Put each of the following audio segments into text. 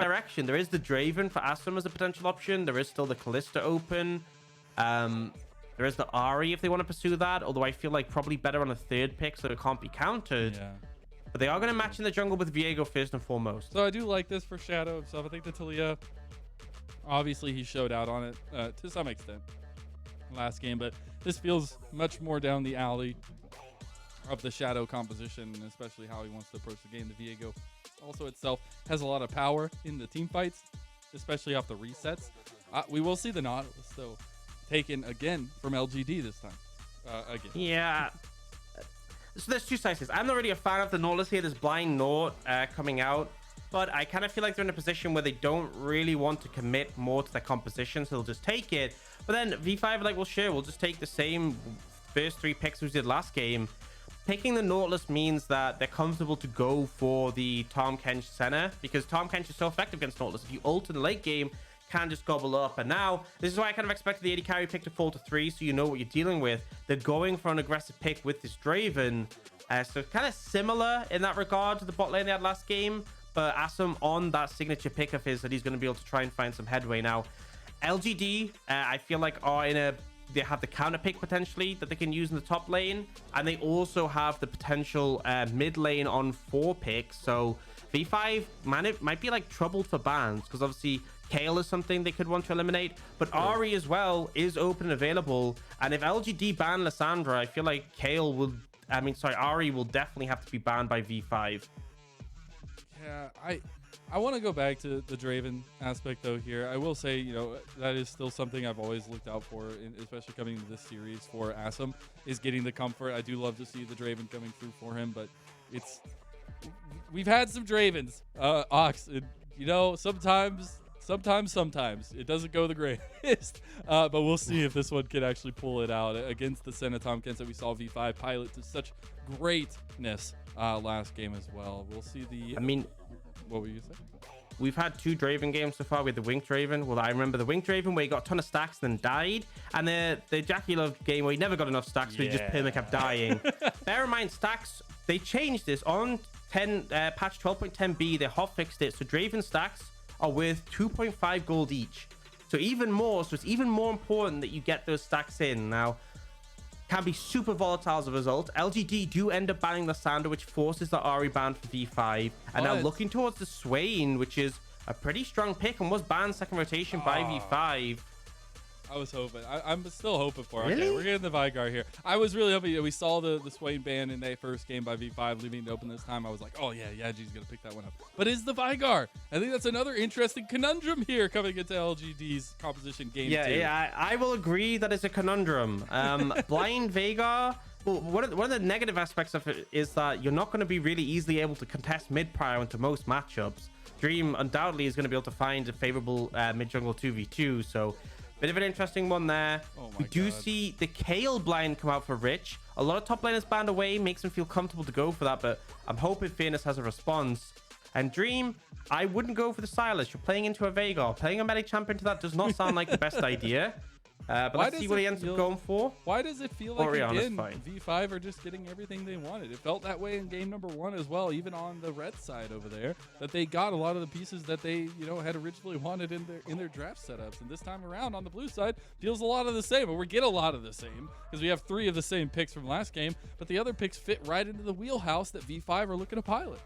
direction. There is the Draven for Assum as a potential option. There is still the Kalista open. There is the Ahri if they want to pursue that, although I feel like probably better on a third pick so it can't be countered. Yeah. But they are going to match in the jungle with Viego first and foremost. So I do like this for Shadow himself. I think the Talia, obviously he showed out on it to some extent last game, but this feels much more down the alley of the Shadow composition, and especially how he wants to approach the game. The Viego also itself has a lot of power in the team fights, especially off the resets. We will see the Nautilus though taken again from LGD this time. Again. Yeah. So there's two sides. I'm not really a fan of the Nautilus here. There's blind Naut coming out, but I kind of feel like they're in a position where they don't really want to commit more to their composition, so they'll just take it. But then V5 are like, well, sure, we'll just take the same first 3 picks we did last game. Picking the Nautilus means that they're comfortable to go for the Tahm Kench Senna, because Tahm Kench is so effective against Nautilus. If you ult in the late game, can just gobble up. And now this is why I kind of expected the AD carry pick to fall to 3, so you know what you're dealing with. They're going for an aggressive pick with this Draven, so kind of similar in that regard to the bot lane they had last game, but Assum on that signature pick of his that he's going to be able to try and find some headway. Now LGD I feel like are in a, they have the counter pick potentially that they can use in the top lane, and they also have the potential mid lane on 4 picks. So V5 might be like troubled for bans, because obviously Kayle is something they could want to eliminate, but Ahri as well is open and available. And if LGD ban Lissandra, I feel like Kayle will, Ahri will definitely have to be banned by V5. Yeah, I want to go back to the Draven aspect though here. I will say, you know, that is still something I've always looked out for, especially coming into this series for Assum, is getting the comfort. I do love to see the Draven coming through for him, but we've had some Dravens, Aux, and, you know, sometimes it doesn't go the greatest, but we'll see if this one can actually pull it out against the Senna Tahm Kench that we saw V5 pilot to such greatness last game as well. We'll see the... what were you saying? We've had 2 Draven games so far with the Winged Draven. Well, I remember the Winged Draven where he got a ton of stacks and then died, and the Jackie Love game where he never got enough stacks, so he just perma kept dying. Bear in mind, stacks, they changed this on patch 12.10b. They hot fixed it, so Draven stacks are worth 2.5 gold each, so even more. So it's even more important that you get those stacks in. Now can be super volatile as a result. LGD do end up banning the Sander, which forces the Ahri ban for V5, and now looking towards the Swain, which is a pretty strong pick and was banned second rotation by V5. I was hoping. I'm still hoping for it. Really? Okay, we're getting the Veigar here. I was really hoping. You know, we saw the Swain ban in that first game by V5, leaving it open this time. I was like, oh, yeah, G's going to pick that one up. But is the Veigar? I think that's another interesting conundrum here coming into LGD's composition game 2. Yeah, I will agree that it's a conundrum. Blind Veigar, well, one of the negative aspects of it is that you're not going to be really easily able to contest mid-prior into most matchups. Dream undoubtedly is going to be able to find a favorable mid-jungle 2v2, so... bit of an interesting one there. We do see the Kayle blind come out for Rich. A lot of top laners banned away, makes him feel comfortable to go for that, but I'm hoping Fearness has a response. And Dream, I wouldn't go for the Silas. You're playing into a Veigar. Playing a melee champion into that does not sound like the best idea. But let's see what he ends up going for. Why does it feel like Orianna's again fine. V5 are just getting everything they wanted? It felt that way in game number 1 as well, even on the red side over there, that they got a lot of the pieces that they, you know, had originally wanted in their draft setups. And this time around on the blue side feels a lot of the same, or we get a lot of the same, because we have 3 of the same picks from last game, but the other picks fit right into the wheelhouse that V5 are looking to pilot.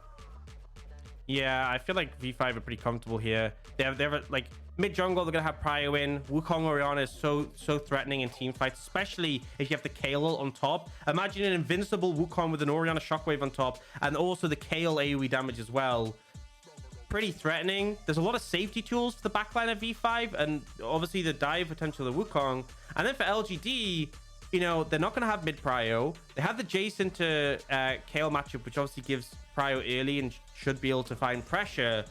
Yeah, I feel like V5 are pretty comfortable here. They're like mid jungle, they're gonna have Prio in. Wukong Orianna is so threatening in team fights, especially if you have the Kayle on top. Imagine an invincible Wukong with an Orianna shockwave on top, and also the Kayle AoE damage as well. Pretty threatening. There's a lot of safety tools for the backline of V5, and obviously the dive potential of Wukong. And then for LGD, you know, they're not going to have mid prio. They have the Jayce into Kayle matchup, which obviously gives prio early and should be able to find pressure.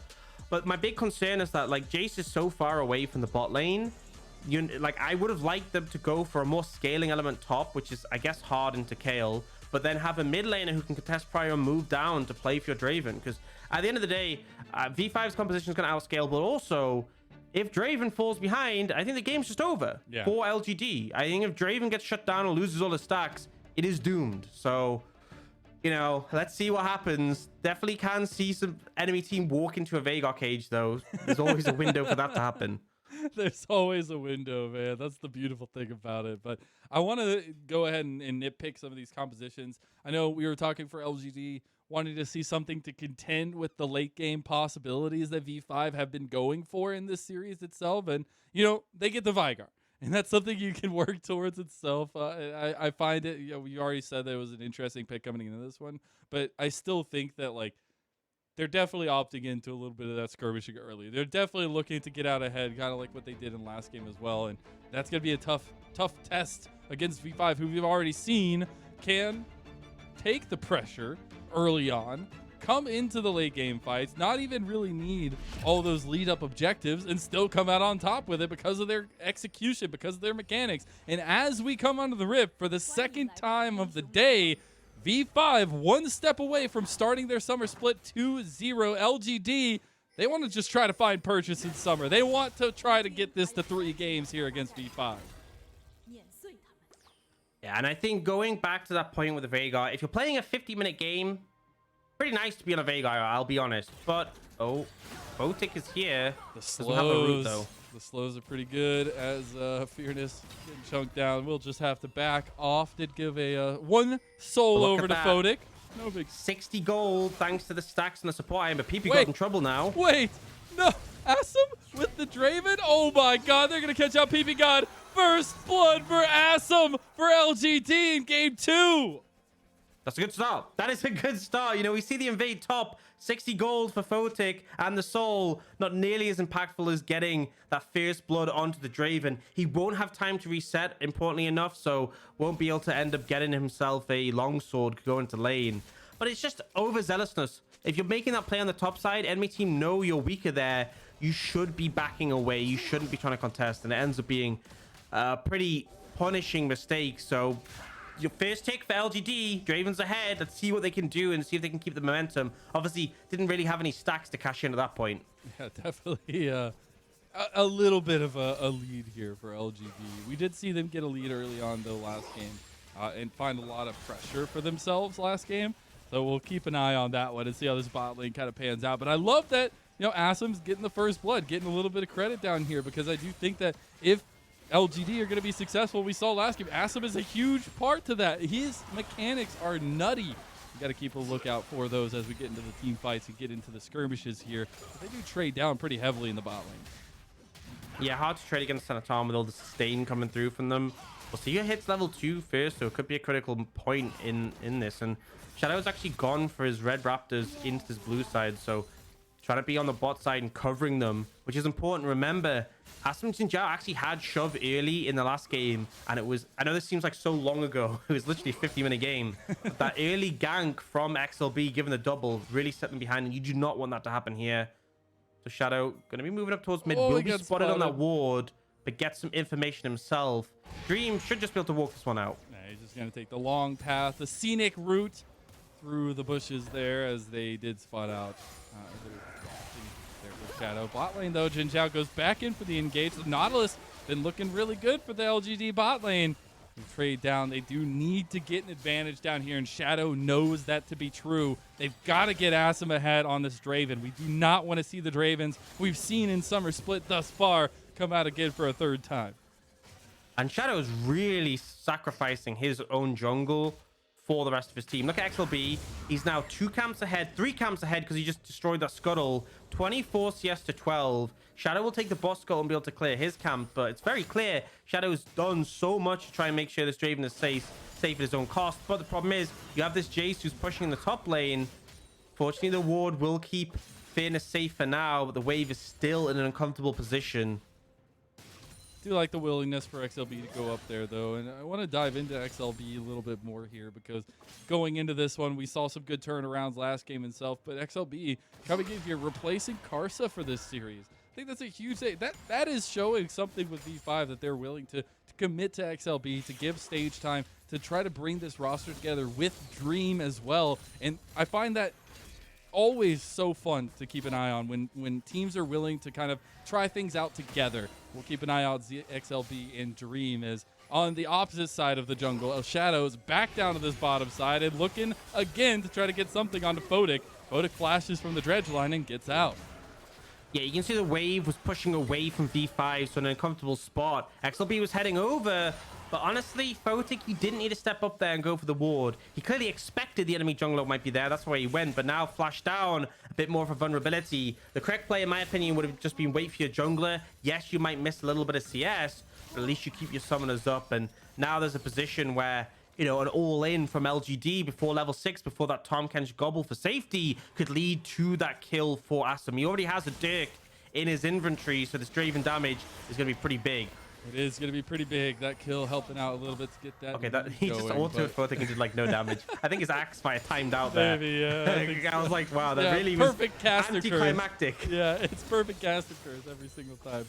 But my big concern is that, like, Jayce is so far away from the bot lane. I would have liked them to go for a more scaling element top, which is, I guess, hard into Kayle, but then have a mid laner who can contest prio and move down to play for your Draven. Because at the end of the day, V5's composition is going to outscale, but also, if Draven falls behind, I think the game's just over for LGD. I think if Draven gets shut down or loses all his stacks, it is doomed. So you know, let's see what happens. Definitely can see some enemy team walk into a Veigar cage, though. There's always a window for that to happen. There's always a window, man. That's the beautiful thing about it. But I want to go ahead and nitpick some of these compositions. I know we were talking for LGD, wanting to see something to contend with the late game possibilities that V5 have been going for in this series itself. And, you know, they get the Veigar. And that's something you can work towards itself. I find it, you know, you already said that it was an interesting pick coming into this one. But I still think that, like, they're definitely opting into a little bit of that skirmishing early. They're definitely looking to get out ahead, kind of like what they did in last game as well. And that's going to be a tough test against V5, who we've already seen can take the pressure early on, come into the late game fights, not even really need all those lead up objectives, and still come out on top with it because of their execution, because of their mechanics. And as we come onto the Rift for the second time of the day, V5 one step away from starting their summer split 2-0. LGD, they want to just try to find purchase in summer. They want to try to get this to 3 games here against V5. Yeah, and I think going back to that point with the Veigar, if you're playing a 50-minute game, pretty nice to be on a Veigar, I'll be honest. But, oh, Photic is here. The slows, the slows are pretty good as Fearness getting chunked down. We'll just have to back off. Did give a one soul over to Photic. No big 60 gold thanks to the stacks and the support item, but ppgod in trouble now. Wait, no, Assum with the Draven. Oh my god, they're gonna catch out ppgod. First blood for Assum for LGD in game 2. That's a good start. That is a good start. You know, we see the invade top, 60 gold for Photic, and the soul not nearly as impactful as getting that fierce blood onto the Draven. He won't have time to reset, importantly enough, so won't be able to end up getting himself a longsword to go into lane. But it's just overzealousness. If you're making that play on the top side, enemy team know you're weaker there. You should be backing away. You shouldn't be trying to contest, and it ends up being a pretty punishing mistake. So your first take for LGD, Draven's ahead. Let's see what they can do and see if they can keep the momentum. Obviously, didn't really have any stacks to cash in at that point. Yeah, definitely a little bit of a lead here for LGD. We did see them get a lead early on, though, last game and find a lot of pressure for themselves last game. So we'll keep an eye on that one and see how this bot lane kind of pans out. But I love that, you know, Assum's getting the first blood, getting a little bit of credit down here, because I do think that if LGD are going to be successful, we saw last game, Assum is a huge part to that. His mechanics are nutty. You got to keep a lookout for those as we get into the team fights and get into the skirmishes here. But they do trade down pretty heavily in the bot lane. Yeah, hard to trade against Senna Tahm with all the sustain coming through from them. We'll see who hits level 2 first, so it could be a critical point in this. And Shadow's actually gone for his red raptors into this blue side, so trying to be on the bot side and covering them, which is important. Remember, Assum and JinJiao actually had shove early in the last game, and it was, I know this seems like so long ago, it was literally a 50-minute game, but that early gank from XLB given the double really set them behind, and you do not want that to happen here. So Shadow going to be moving up towards mid, will be spotted on that ward, but get some information himself. Dream should just be able to walk this one out. Yeah, he's just going to take the long path, the scenic route through the bushes there, as they did spot out Shadow. Bot lane, though, JinJiao goes back in for the engage. The Nautilus been looking really good for the LGD bot lane. They trade down. They do need to get an advantage down here, and Shadow knows that to be true. They've got to get Assum ahead on this Draven. We do not want to see the Dravens we've seen in Summer Split thus far come out again for a third time. And Shadow's really sacrificing his own jungle for the rest of his team. Look at XLB. He's now 2 camps ahead, 3 camps ahead, because he just destroyed that scuttle. 24 CS to 12. Shadow will take the boss scuttle and be able to clear his camp, but it's very clear Shadow's done so much to try and make sure this Draven is safe at his own cost. But the problem is, you have this Jayce who's pushing in the top lane. Fortunately, the ward will keep Fearness safe for now, but the wave is still in an uncomfortable position. Do like the willingness for XLB to go up there, though, and I want to dive into XLB a little bit more here, because going into this one, we saw some good turnarounds last game itself, but XLB coming in here replacing Karsa for this series. I think that's a huge thing. That is showing something with V5, that they're willing to commit to XLB, to give stage time, to try to bring this roster together with Dream as well. And I find that always so fun to keep an eye on when teams are willing to kind of try things out together. We'll keep an eye out XLB and Dream as on the opposite side of the jungle. Shadow's back down to this bottom side and looking again to try to get something onto Photic. Photic flashes from the dredge line and gets out. Yeah, you can see the wave was pushing away from V5, so an uncomfortable spot. XLB was heading over, but honestly, Photic, he didn't need to step up there and go for the ward. He clearly expected the enemy jungler might be there. That's why he went, but now flash down, a bit more of a vulnerability. The correct play, in my opinion, would have just been wait for your jungler. Yes, you might miss a little bit of CS, but at least you keep your summoners up. And now there's a position where, you know, an all-in from LGD before level 6, before that Tahm Kench gobble for safety, could lead to that kill for Assum. He already has a Dirk in his inventory, so this Draven damage is going to be pretty big. It is going to be pretty big. That kill helping out a little bit to get that. Okay, he just auto-ed Photic and did like no damage. I think his axe might have timed out there. Maybe, yeah. I was like, wow, that really perfect was caster anticlimactic. Curse. Yeah, it's perfect caster curse every single time.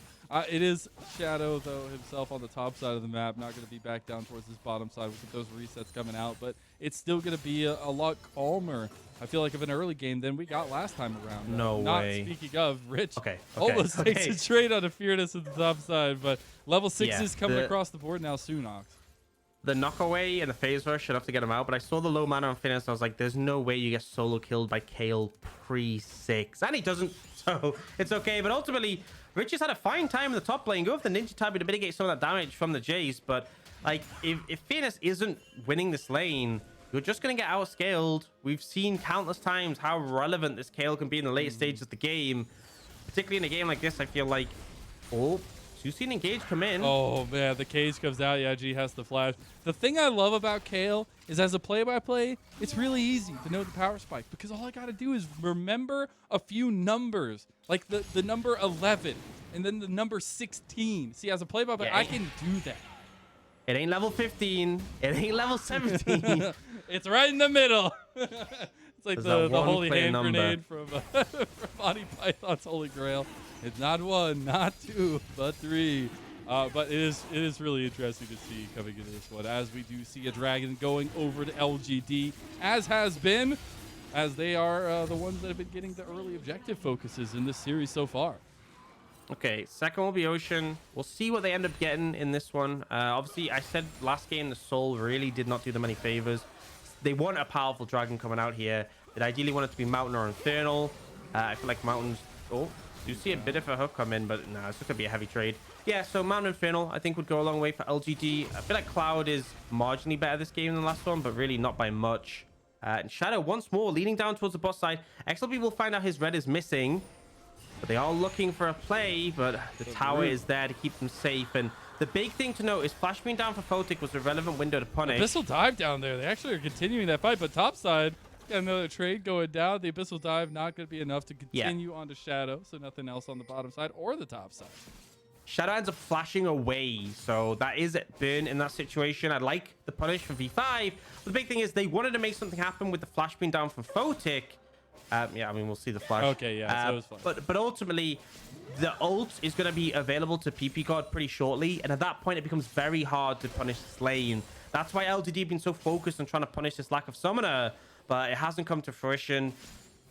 It is Shadow, though, himself on the top side of the map. Not going to be back down towards this bottom side with those resets coming out, but it's still going to be a lot calmer, I feel like, of an early game than we got last time around. No way. Not speaking of, Rich Okay. almost takes a trade on a Fearness at the top side, but level 6 is coming across the board now soon, Aux. The knockaway and the phase rush enough to get him out, but I saw the low mana on Fearness and I was like, there's no way you get solo killed by Kayle pre-6. And he doesn't, so it's okay. But ultimately, Rich has had a fine time in the top lane. Go with the Ninja Tabi to mitigate some of that damage from the Jayce, but like, if Fearness isn't winning this lane, you're just going to get outscaled. We've seen countless times how relevant this Kayle can be in the later stages of the game. Particularly in a game like this, I feel like, oh, you've seen Engage come in. Oh, man, the cage comes out. Yeah, G has the flash. The thing I love about Kayle is as a play-by-play, it's really easy to know the power spike because all I got to do is remember a few numbers, like the number 11 and then the number 16. See, as a play-by-play, I can do that. It ain't level 15. It ain't level 17. It's right in the middle. It's like the holy hand grenade from Monty Python's Holy Grail. It's not 1, not 2, but 3. But it is really interesting to see coming into this one, as we do see a dragon going over to LGD, as has been, as they are the ones that have been getting the early objective focuses in this series so far. Okay, second will be Ocean. We'll see what they end up getting in this one. Obviously, I said last game the Soul really did not do them any favors. They want a powerful dragon coming out here. They ideally want it to be Mountain or Infernal. I feel like Mountains... Oh, do see a bit of a hook come in, but no, it's just going to be a heavy trade. Yeah, so Mountain Infernal, I think, would go a long way for LGD. I feel like Cloud is marginally better this game than the last one, but really not by much. And Shadow, once more, leaning down towards the bot side. XLB will find out his red is missing. But they are looking for a play, but the tower is there to keep them safe. And the big thing to note is Flash being down for Photic was a relevant window to punish. Abyssal Dive down there. They actually are continuing that fight, but top side, got another trade going down. The Abyssal Dive not going to be enough to continue onto Shadow, so nothing else on the bottom side or the top side. Shadow ends up flashing away, so that is it. Burn in that situation. I like the punish for V5. But the big thing is they wanted to make something happen with the Flash being down for Photic. Yeah, I mean, we'll see the flash. Okay, yeah, so it was fine. But ultimately, the ult is going to be available to ppgod pretty shortly, and at that point, it becomes very hard to punish this lane. That's why LGD have been so focused on trying to punish this lack of summoner, but it hasn't come to fruition.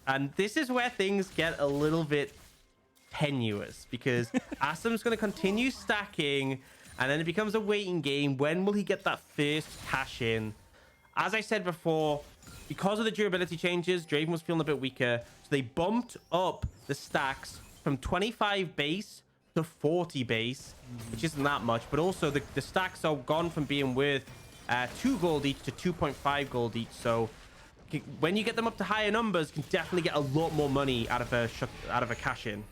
And this is where things get a little bit tenuous, because Assum's going to continue stacking, and then it becomes a waiting game. When will he get that first cash in? As I said before, because of the durability changes, Draven was feeling a bit weaker. So they bumped up the stacks from 25 base to 40 base, which isn't that much. But also the stacks are gone from being worth 2 gold each to 2.5 gold each. So when you get them up to higher numbers, you can definitely get a lot more money out of a cash in.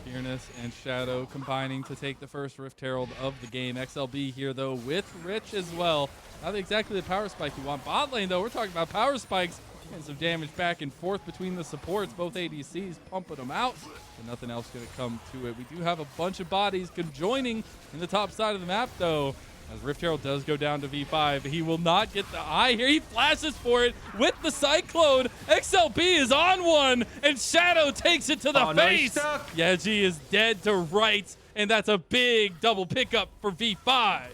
Fearness and Shadow combining to take the first Rift Herald of the game. XLB here, though, with Rich as well. Not exactly the power spike you want. Bot lane, though, we're talking about power spikes and some damage back and forth between the supports. Both ADCs pumping them out, but nothing else going to come to it. We do have a bunch of bodies conjoining in the top side of the map, though. As Rift Herald does go down to V5, he will not get the eye here. He flashes for it with the Cyclone. XLB is on one, and Shadow takes it to the face. No, yeah, G is dead to rights, and that's a big double pickup for V5.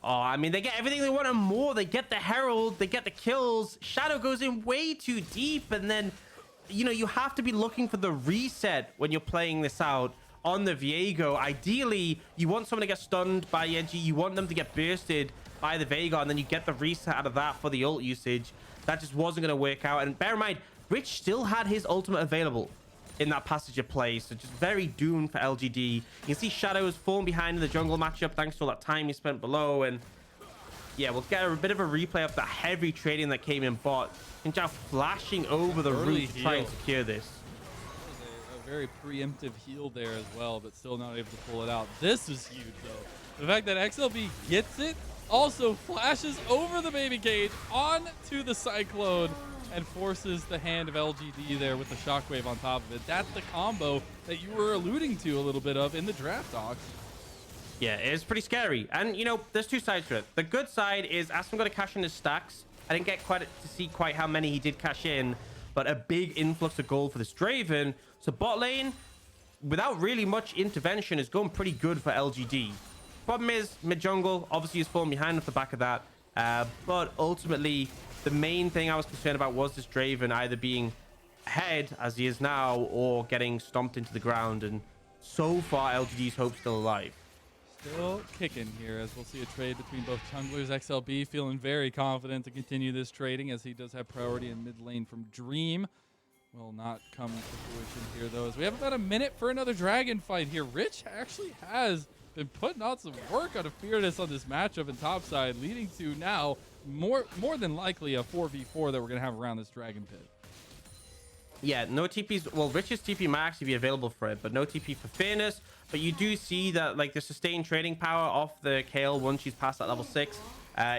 Oh, I mean, they get everything they want and more. They get the Herald, they get the kills. Shadow goes in way too deep, and then you know, you have to be looking for the reset when you're playing this out on the Viego. Ideally, you want someone to get stunned by Edgy. You want them to get bursted by the Veigar, and then you get the reset out of that for the ult usage. That just wasn't going to work out. And bear in mind, Rich still had his ultimate available in that passage of play, so just very doomed for LGD. You can see Shadow is falling behind in the jungle matchup thanks to all that time he spent below. And yeah, we'll get a bit of a replay of that heavy trading that came in bot. JinJiao flashing over the root to try and secure this. A very preemptive heal there as well, but still not able to pull it out. This is huge though. The fact that XLB gets it, also flashes over the baby cage onto the Cyclone and forces the hand of LGD there with the shockwave on top of it. That's the combo that you were alluding to a little bit of in the draft, Aux. Yeah, it's pretty scary. And, you know, there's two sides to it. The good side is Assum got to cash in his stacks. I didn't get to see quite how many he did cash in, but a big influx of gold for this Draven. So bot lane, without really much intervention, is going pretty good for LGD. Problem is, mid-jungle, obviously is falling behind off the back of that. But ultimately, the main thing I was concerned about was this Draven either being ahead, as he is now, or getting stomped into the ground. And so far, LGD's hope's still alive. Still kicking here, as we'll see a trade between both junglers. XLB feeling very confident to continue this trading, as he does have priority in mid lane from Dream. Will not come to fruition here, though, as we have about a minute for another dragon fight here. Rich actually has been putting out some work on a Fearness on this matchup in topside, leading to now more than likely a 4v4 that we're going to have around this dragon pit. Yeah, no TPs. Well, Rich's TP might actually be available for it, but no TP for Fearness. But you do see that, like, the sustained trading power off the Kayle once she's past that level 6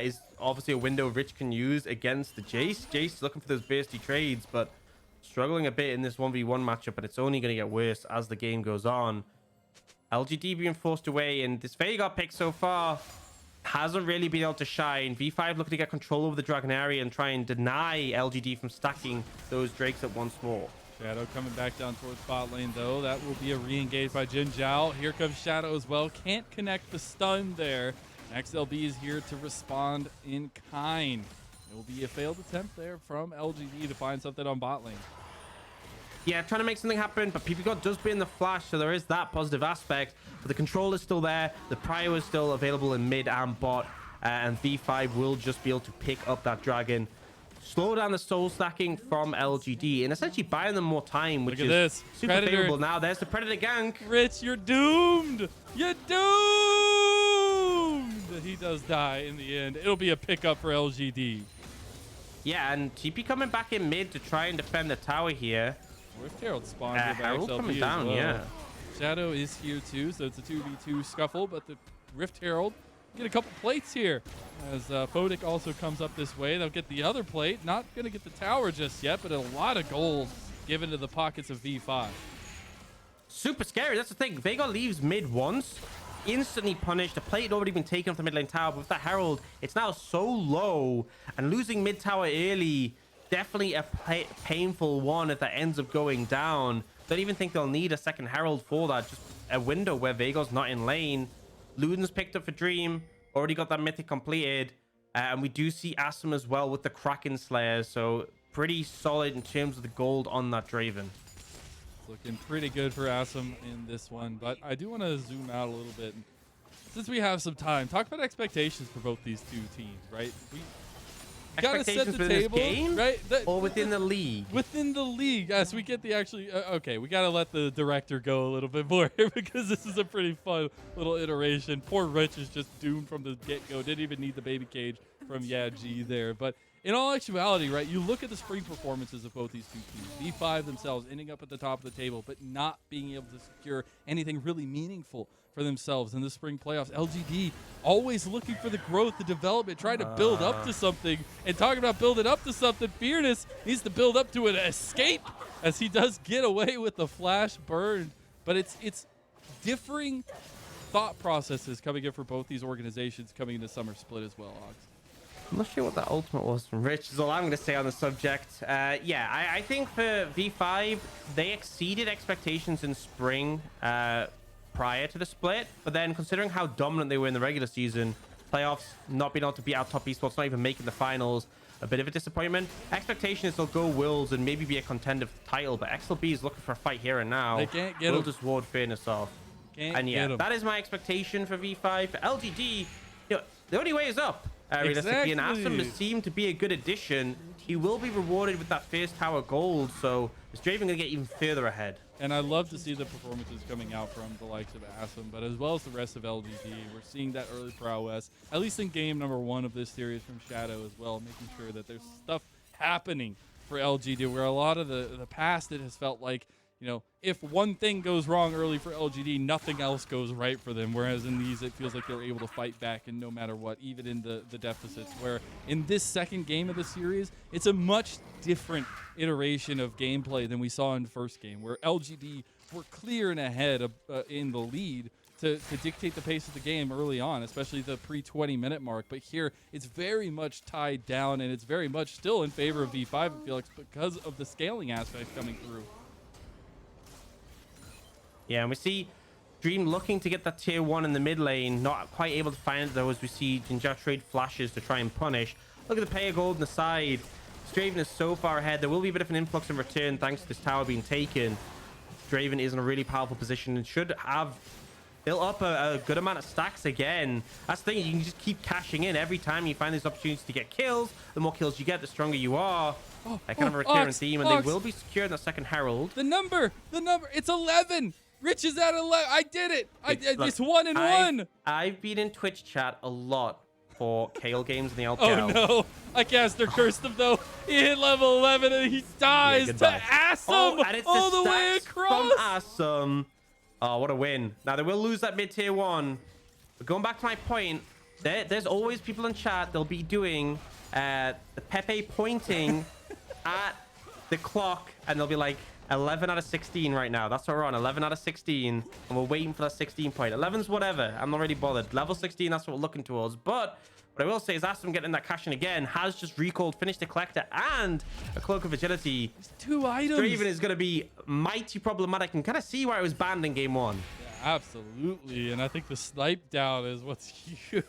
is obviously a window Rich can use against the Jayce. Jayce looking for those bursty trades, but struggling a bit in this 1v1 matchup, and it's only going to get worse as the game goes on. LGD being forced away, and this Veigar pick so far hasn't really been able to shine. V5 looking to get control over the Dragon area and try and deny LGD from stacking those Drakes at once more. Shadow coming back down towards bot lane, though. That will be a re-engage by JinJiao. Here comes Shadow as well. Can't connect the stun there. XLB is here to respond in kind. It will be a failed attempt there from LGD to find something on bot lane. Yeah, trying to make something happen, but ppgod does be in the flash, so there is that positive aspect. But the control is still there. The prio is still available in mid and bot, and V5 will just be able to pick up that dragon. Slow down the soul stacking from LGD and essentially buying them more time, which is super favorable. Now there's the Predator gank. Rich, you're doomed. You're doomed. He does die in the end. It'll be a pickup for LGD. Yeah, and TP coming back in mid to try and defend the tower here. Rift Herald spawned here by Herald XLB coming as down, well. yeah. Shadow is here too, so it's a 2v2 scuffle, but the Rift Herald get a couple plates here as Photic also comes up this way. They'll get the other plate. Not going to get the tower just yet, but a lot of gold given to the pockets of V5. Super scary. That's the thing. Veigar leaves mid once, instantly punished. The plate had already been taken off the mid lane tower, but with the Herald, it's now so low, and losing mid tower early, definitely a painful one if that ends up going down. Don't even think they'll need a second Herald for that. Just a window where Veigar's not in lane. Luden's picked up for Dream, already got that mythic completed, and we do see Assum as well with the Kraken Slayer, so pretty solid in terms of the gold on that Draven. It's looking pretty good for Assum in this one, but I do want to zoom out a little bit. Since we have some time, talk about expectations for both these two teams, right? We gotta set the table, game, right? Or within the league? Within the league. Yes, we get the actually... okay, we gotta let the director go a little bit more here because this is a pretty fun little iteration. Poor Rich is just doomed from the get-go. Didn't even need the baby cage from G there. But in all actuality, right, you look at the spring performances of both these two teams. V5 themselves ending up at the top of the table, but not being able to secure anything really meaningful for themselves in the spring playoffs. LGD always looking for the growth, the development, trying to build up to something. And talking about building up to something, Fearness needs to build up to an escape as he does get away with the flash burn. But it's differing thought processes coming in for both these organizations coming into summer split as well, Aux. I'm not sure what that ultimate was from Rich, is all I'm going to say on the subject. Yeah, I think for V5, they exceeded expectations in spring prior to the split, but then considering how dominant they were in the regular season, playoffs, not being able to beat out top esports, not even making the finals, a bit of a disappointment. Expectation is they'll go Wills and maybe be a contender for the title, but XLB is looking for a fight here and now. They can't get We'll him. just ward Fearness off. Can't yeah, get him. that is my expectation for V5. For LGD, you know, the only way is up. Realistically, and Assum has seemed to be a good addition. He will be rewarded with that first tower gold, so is Draven going to get even further ahead? And I love to see the performances coming out from the likes of Assum, but as well as the rest of LGD. We're seeing that early prowess, at least in game number 1 of this series from Shadow as well, making sure that there's stuff happening for LGD, where a lot of the past it has felt like, you know, if one thing goes wrong early for LGD, nothing else goes right for them. Whereas in these, it feels like they're able to fight back, and no matter what, even in the deficits. Where in this second game of the series, it's a much different iteration of gameplay than we saw in the first game, where LGD were clear and ahead of, in the lead to dictate the pace of the game early on, especially the pre-20-minute mark. But here, it's very much tied down, and it's very much still in favor of V5, I feel like, because of the scaling aspect coming through. Yeah, and we see Dream looking to get that tier 1 in the mid lane, not quite able to find it though, as we see JinJiao trade flashes to try and punish. Look at the ppgod on the side. Draven is so far ahead. There will be a bit of an influx in return thanks to this tower being taken. Draven is in a really powerful position and should have built up a good amount of stacks again. That's the thing, you can just keep cashing in every time you find these opportunities to get kills. The more kills you get, the stronger you are. That kind of a recurring theme, and they will be secured in the second herald. The number, it's 11. Rich is at 11. I did it. It's 1 and 1. I've been in Twitch chat a lot for Kayle games in the LPL. Oh no, I caster cursed him though. He hit level 11 and he dies to Assum all the way across. From Assum. Oh, what a win. Now, they will lose that mid-tier 1. But going back to my point, there's always people in chat. They'll be doing the Pepe pointing at the clock, and they'll be like, 11 out of 16 right now. That's what we're on, 11 out of 16. And we're waiting for that 16 point. 11's whatever. I'm not really bothered. Level 16, that's what we're looking towards. But what I will say is Assum getting that cash in again has just recalled, finished the collector, and a cloak of agility. There's 2 items. Draven is going to be mighty problematic, and kind of see why it was banned in game 1. Yeah, absolutely. And I think the snipe down is what's huge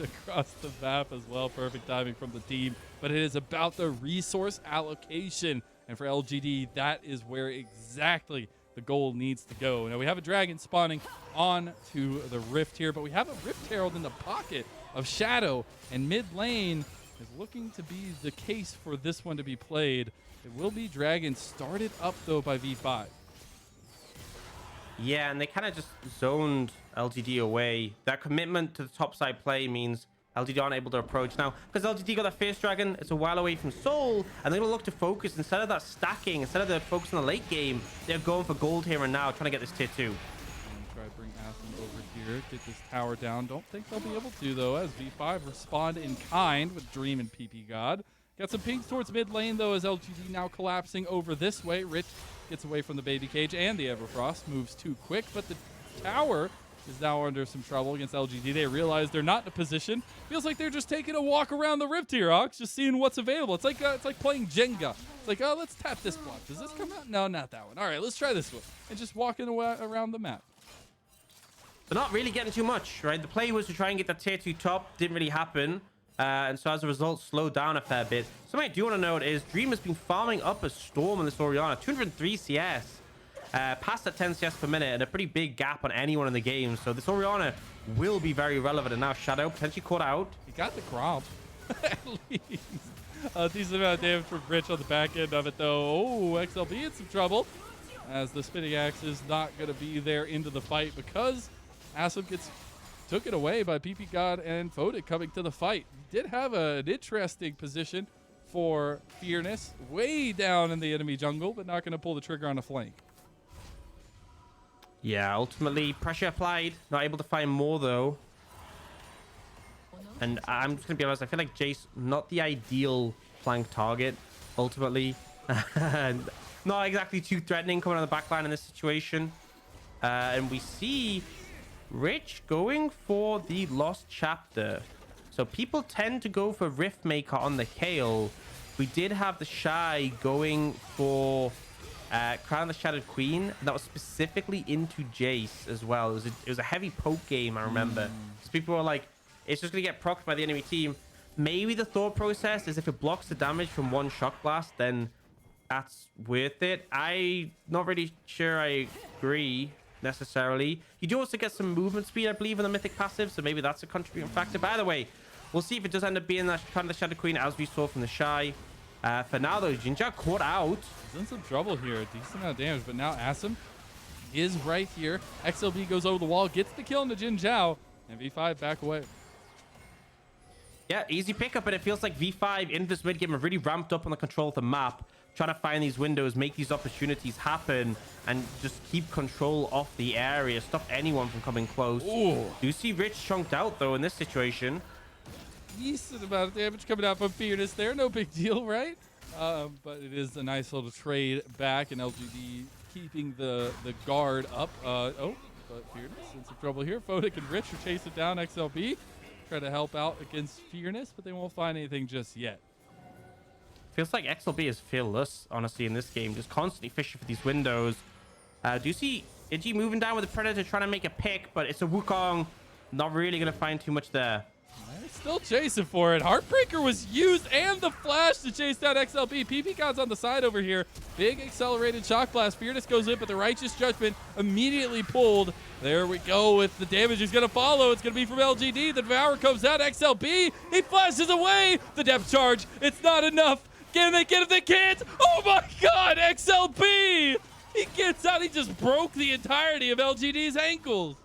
across the map as well. Perfect timing from the team. But it is about the resource allocation. And for LGD, that is where exactly the goal needs to go. Now, we have a dragon spawning on to the Rift here, but we have a Rift Herald in the pocket of Shadow, and mid lane is looking to be the case for this one to be played. It will be dragon started up, though, by V5. Yeah, and they kind of just zoned LGD away. That commitment to the top side play means LGD aren't able to approach now, because LGD got that first dragon. It's a while away from Soul, and they're gonna look to focus instead of that stacking, instead of the focus on the late game. They're going for gold here and now, trying to get this tier 2. I'm gonna try to bring Assum over here, get this tower down. Don't think they'll be able to though, as V5 respond in kind with Dream and ppgod. Got some pings towards mid lane though, as LGD now collapsing over this way. Rich gets away from the baby cage, and the Everfrost moves too quick, but the tower is now under some trouble against LGD. They realize they're not in a position. Feels like they're just taking a walk around the Rift here, Aux, just seeing what's available. It's like playing Jenga. It's like, oh, let's tap this block. Does this come out? No, not that one. All right, let's try this one. And just walking around the map. They're not really getting too much, right? The play was to try and get that tier 2 top. Didn't really happen. And so as a result, slowed down a fair bit. Something I do want to note is Dream has been farming up a storm on this Orianna. 203 CS. Past that 10 CS per minute, and a pretty big gap on anyone in the game. So this Orianna will be very relevant. And now Shadow potentially caught out. He got the crop. At least. A decent amount of damage from Rich on the back end of it, though. Oh, XLB in some trouble, as the spinning axe is not going to be there into the fight, because Assum took it away by ppgod and Photic coming to the fight. He did have an interesting position for Fearness way down in the enemy jungle, but not going to pull the trigger on a flank. Yeah, ultimately pressure applied. Not able to find more though. And I'm just gonna be honest, I feel like Jayce not the ideal flank target ultimately. Not exactly too threatening coming on the backline in this situation. And we see Rich going for the Lost Chapter. So people tend to go for Riftmaker on the Kayle. We did have the Shy going for Crown of the Shattered Queen, and that was specifically into Jayce as well. It was a heavy poke game, I remember. Because people were like, it's just going to get procced by the enemy team. maybe the thought process is if it blocks the damage from one shock blast, then that's worth it. I not really sure I agree necessarily. You do also get some movement speed, I believe, in the mythic passive, so maybe that's a contributing factor. By the way, we'll see if it does end up being that kind of the Shadow Queen as we saw from the Shy. For now though, JinJiao caught out. He's in some trouble here, a decent amount of damage, but now Assum is right here. XLB goes over the wall, gets the kill into JinJiao, and V5 back away. Yeah, easy pickup, and it feels like V5 in this mid game have really ramped up on the control of the map, trying to find these windows, make these opportunities happen, and just keep control of the area, stop anyone from coming close. Ooh. Do you see Rich chunked out though in this situation? Decent amount of damage coming out from Fearness there, no big deal, right? But it is a nice little trade back, and LGD keeping the guard up. But Fearness in some trouble here. Photic and Rich are chasing down XLB. Try to help out against Fearness, but they won't find anything just yet. Feels like XLB is fearless, honestly, in this game. Just constantly fishing for these windows. Do you see Iggy moving down with the Predator, trying to make a pick, but it's a Wukong. Not really going to find too much there. They're still chasing for it. Heartbreaker was used and the flash to chase down XLB. ppgod's on the side over here. Big accelerated shock blast. Fearness goes in, but the Righteous Judgment immediately pulled. There we go with the damage is going to follow. It's going to be from LGD. The Devour comes out. XLB, he flashes away. The depth charge, it's not enough. Can they get it? They can't. Oh my God, XLB. He gets out. He just broke the entirety of LGD's ankles.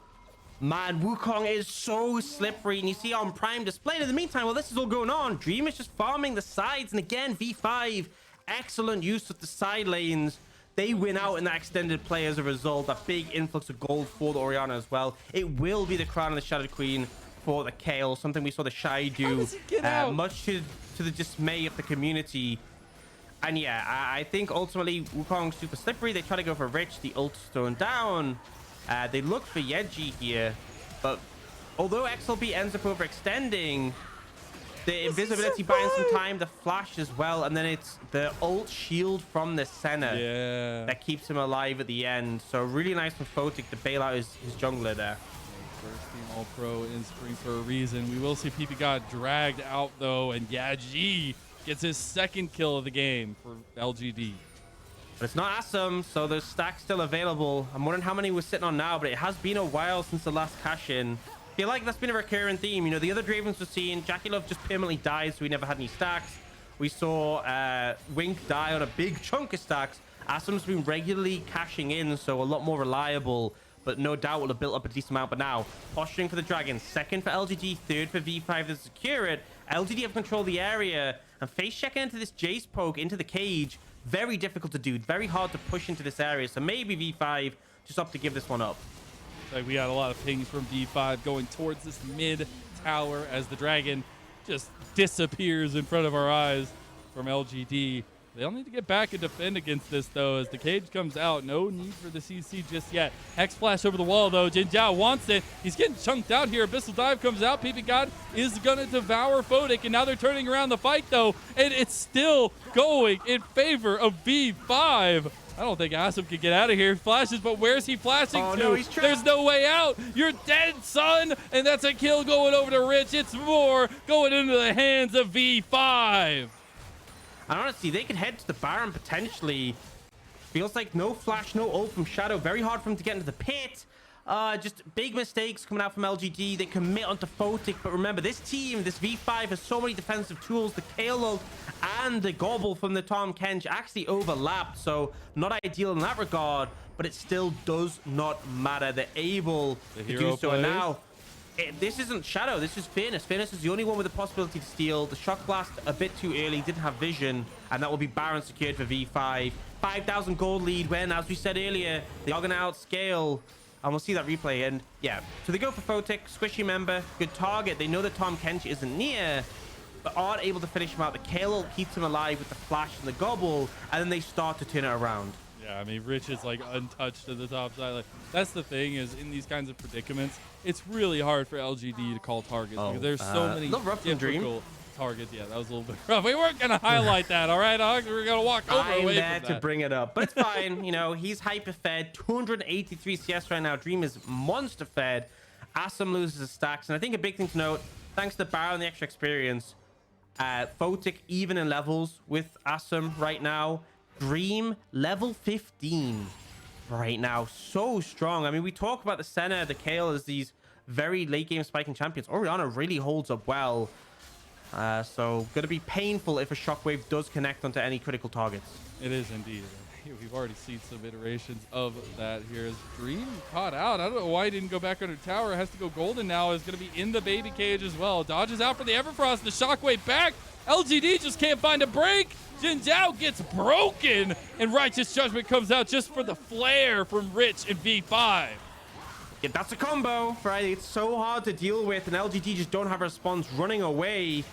Man, Wukong is so slippery, and you see on prime display. In the meantime, while this is all going on, Dream is just farming the sides, and again, V5, excellent use of the side lanes. They win out in that extended play as a result. A big influx of gold for the Orianna as well. It will be the crown of the Shadow Queen for the Kayle, something we saw the Shy do, much to the dismay of the community. And yeah, I think ultimately Wukong's super slippery. They try to go for Rich, the ult thrown down. They look for Yeji here, but although XLB ends up overextending, the invisibility buys some time, the flash as well, and then it's the ult shield from the Senna that keeps him alive at the end. So really nice from Photic to bail out his jungler there. First team All-Pro in spring for a reason. We will see ppgod dragged out though, and Yaji gets his second kill of the game for LGD. But it's not Assum, so there's stacks still available. I'm wondering how many we're sitting on now, but it has been a while since the last cash-in. I feel like that's been a recurring theme. You know, the other Dravens we're seeing, Jackie Love just permanently died, so we never had any stacks. We saw Wink die on a big chunk of stacks. Assum's been regularly cashing in, so a lot more reliable, but no doubt will have built up a decent amount. But now, posturing for the Dragon, second for LGD, third for V5 to secure it. LGD have control of the area, and face checking into this Jayce poke into the cage. Very difficult to do, very hard to push into this area, so maybe V5 just opt to give this one up. Like we got a lot of pings from V5 going towards this mid tower as the Dragon just disappears in front of our eyes from LGD. They'll need to get back and defend against this, though, as the cage comes out. No need for the CC just yet. Hex Flash over the wall, though. JinJiao wants it. He's getting chunked out here. Abyssal Dive comes out. ppgod is going to devour Photic, and now they're turning around the fight, though, and it's still going in favor of V5. I don't think Assum can get out of here. He flashes, but where's he flashing to? No, he's trapped. There's no way out. You're dead, son. And that's a kill going over to Rich. It's more going into the hands of V5. And honestly, they could head to the Baron potentially. Feels like no flash, no ult from Shadow. Very hard for him to get into the pit. Just big mistakes coming out from LGD. They commit onto Photic, but remember, this team, this V5, has so many defensive tools. The Kayle ult and the gobble from the Tahm Kench actually overlapped, so not ideal in that regard, but it still does not matter. They're able to do so. And now, this isn't Shadow, this is Fearness. Fearness is the only one with the possibility to steal. The Shock Blast a bit too early, didn't have vision, and that will be Baron secured for V5. 5,000 gold lead when, as we said earlier, they are going to outscale. And we'll see that replay. And yeah, so they go for Photic, squishy member, good target. They know that Tahm Kench isn't near, but aren't able to finish him out. The Kayle keeps him alive with the flash and the gobble, and then they start to turn it around. Yeah, I mean, Rich is like untouched to the top side. Like, that's the thing, is in these kinds of predicaments, it's really hard for LGD to call targets because there's so many difficult targets. Yeah, that was a little bit rough. We weren't gonna highlight that, all right, Hog? We're gonna walk over away there from that. to bring it up, but it's fine. You know, he's hyper fed, 283 CS right now. Dream is monster fed. Assum loses his stacks, and I think a big thing to note, thanks to Baron and the extra experience, Photic even in levels with Assum right now. Dream level 15 right now. So strong. I mean, we talk about the Senna, the Kayle as these very late game spiking champions. Orianna really holds up well. So going to be painful if a shockwave does connect onto any critical targets. It is indeed. We've already seen some iterations of that here. As Dream caught out. I don't know why he didn't go back under tower. Has to go golden now. Is going to be in the baby cage as well. Dodges out for the Everfrost. The shockwave back. LGD just can't find a break. JinJiao gets broken. And Righteous Judgment comes out just for the flare from Rich and V5. Yeah, that's a combo, right? It's so hard to deal with. And LGD just don't have a response running away.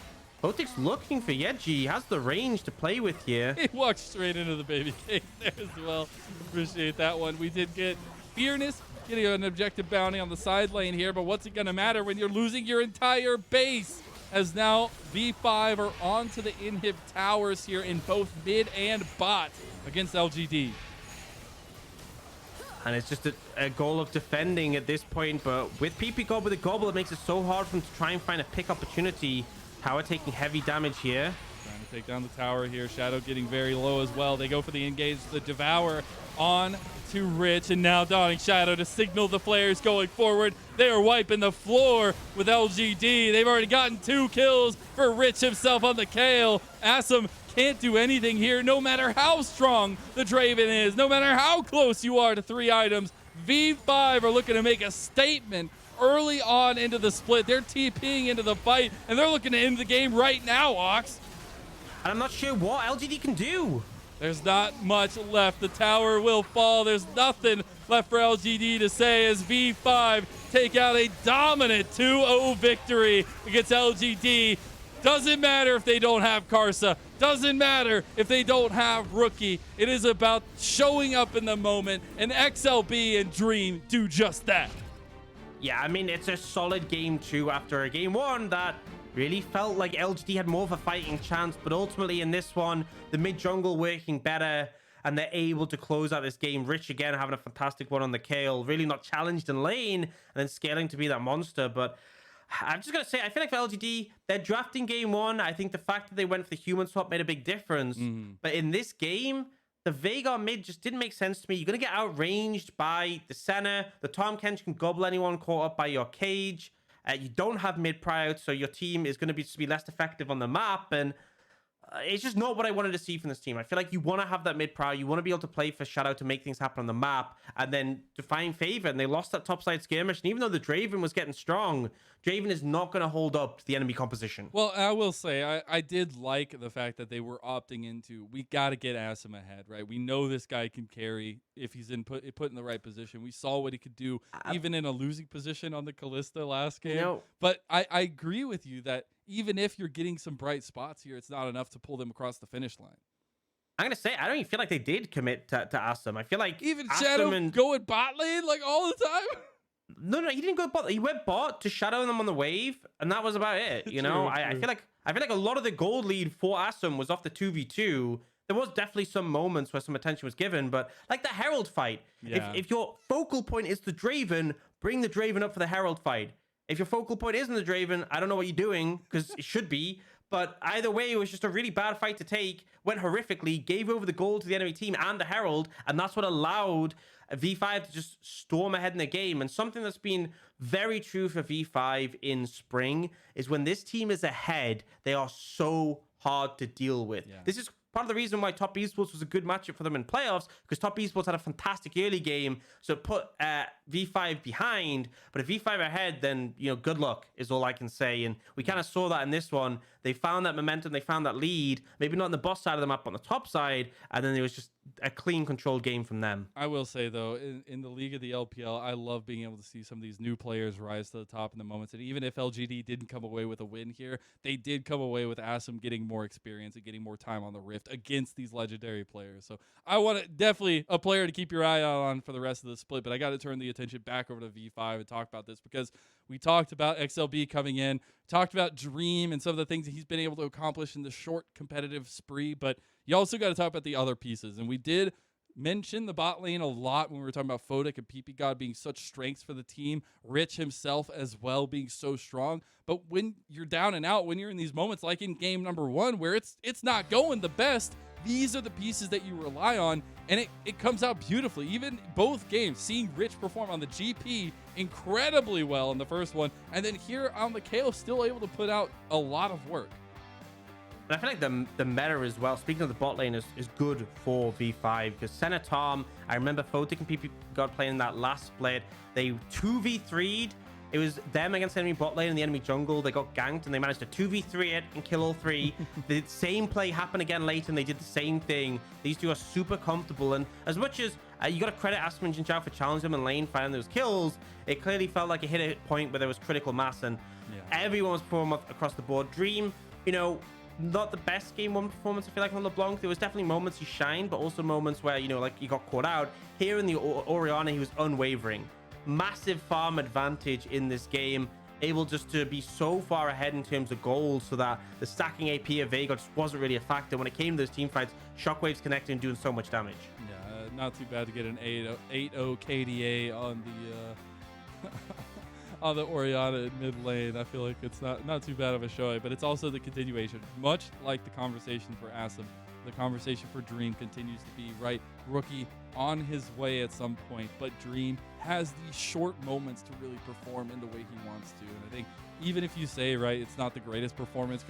Photic's looking for Yeji. He has the range to play with here. He walked straight into the baby cage there as well. Appreciate that one. We did get Fearness getting an objective bounty on the side lane here, but what's it going to matter when you're losing your entire base? As now V5 are onto the inhib towers here in both mid and bot against LGD. And it's just a goal of defending at this point, but with ppgod with a gobble, it makes it so hard for him to try and find a pick opportunity. Tower taking heavy damage here. Trying to take down the tower here. Shadow getting very low as well. They go for the engage, the Devour on to Rich, and now Dawning Shadow to signal the flares going forward. They are wiping the floor with LGD. They've already gotten 2 kills for Rich himself on the Kayle. Assum can't do anything here, no matter how strong the Draven is, no matter how close you are to 3 items. V5 are looking to make a statement early on into the split. They're TPing into the fight, and they're looking to end the game right now, Aux. And I'm not sure what LGD can do. There's not much left. The tower will fall. There's nothing left for LGD to say as V5 take out a dominant 2-0 victory against LGD. Doesn't matter if they don't have Karsa. Doesn't matter if they don't have Rookie. It is about showing up in the moment, and XLB and Dream do just that. Yeah, I mean, it's a solid game 2 after a game 1 that really felt like LGD had more of a fighting chance, but ultimately in this one, the mid jungle working better, and they're able to close out this game. Rich again having a fantastic one on the Kayle, really not challenged in lane, and then scaling to be that monster. But I'm just going to say, I feel like for LGD, they're drafting game 1. I think the fact that they went for the human swap made a big difference. But in this game, the Veigar mid just didn't make sense to me. You're going to get outranged by the Senna. The Tahm Kench can gobble anyone caught up by your cage. You don't have mid pry, so your team is going to be less effective on the map. And it's just not what I wanted to see from this team. I feel like you want to have that mid pry. You want to be able to play for Shadow to make things happen on the map and then to find favor. And they lost that topside skirmish. And even though the Draven was getting strong, Draven is not going to hold up to the enemy composition. Well, I will say, I did like the fact that they were opting into, we got to get Assum ahead, right? We know this guy can carry if he's put in the right position. We saw what he could do even in a losing position on the Kalista last game. You know, but I agree with you that even if you're getting some bright spots here, it's not enough to pull them across the finish line. I'm going to say, I don't even feel like they did commit to Assum. I feel like even Shadow going bot lane like all the time. No, he didn't go bot. He went bot to shadow them on the wave, and that was about it. You know, I feel like a lot of the gold lead for Assum was off the 2v2. There was definitely some moments where some attention was given, but like the Herald fight, if your focal point is the Draven, bring the Draven up for the Herald fight. If your focal point isn't the Draven, I don't know what you're doing, because it should be. But either way, it was just a really bad fight to take, went horrifically, gave over the gold to the enemy team and the Herald, and that's what allowed V5 to just storm ahead in the game. And something that's been very true for V5 in spring is when this team is ahead, they are so hard to deal with. This is part of the reason why Top Esports was a good matchup for them in playoffs, because Top Esports had a fantastic early game, so it put V5 behind. But if V5 ahead, then, you know, good luck is all I can say. And we kind of saw that in this one. They found that momentum, they found that lead, maybe not on the boss side of the map, but on the top side, and then it was just a clean, controlled game from them. I will say, though, in the league of the LPL, I love being able to see some of these new players rise to the top in the moments. And even if LGD didn't come away with a win here, they did come away with Assum getting more experience and getting more time on the Rift against these legendary players. So I want to definitely a player to keep your eye out on for the rest of the split. But I got to turn the attention back over to V5 and talk about this, because we talked about XLB coming in, talked about Dream and some of the things that he's been able to accomplish in the short competitive spree, but you also got to talk about the other pieces. And we did mentioned the bot lane a lot when we were talking about Photic and ppgod being such strengths for the team, Rich himself as well being so strong. But when you're down and out, when you're in these moments like in game number 1 where it's not going the best, these are the pieces that you rely on, and it comes out beautifully. Even both games, seeing Rich perform on the GP incredibly well in the first one, and then here on the Kayle still able to put out a lot of work. And I feel like the meta as well, speaking of the bot lane, is good for V5 because Senna Tahm, I remember Photic and ppgod playing that last split. They 2v3'd. It was them against the enemy bot lane and the enemy jungle. They got ganked and they managed to 2v3 it and kill all 3. The same play happened again later and they did the same thing. These two are super comfortable, and as much as you got to credit Assum and JinJiao for challenging them in lane, finding those kills, it clearly felt like it hit a point where there was critical mass and everyone was performing across the board. Dream, you know, not the best game 1 performance, I feel like, on LeBlanc. There was definitely moments he shined, but also moments where, you know, like he got caught out. Here in the Orianna, he was unwavering. Massive farm advantage in this game, able just to be so far ahead in terms of goals so that the stacking AP of Veigar just wasn't really a factor. When it came to those team fights, Shockwave's connecting and doing so much damage. Yeah, not too bad to get an 8-0 KDA on the on the Orianna in mid lane. I feel like it's not too bad of a showing, but it's also the continuation. Much like the conversation for Assum, the conversation for Dream continues to be, right, rookie on his way at some point, but Dream has these short moments to really perform in the way he wants to. And I think even if you say, right, it's not the greatest performance coming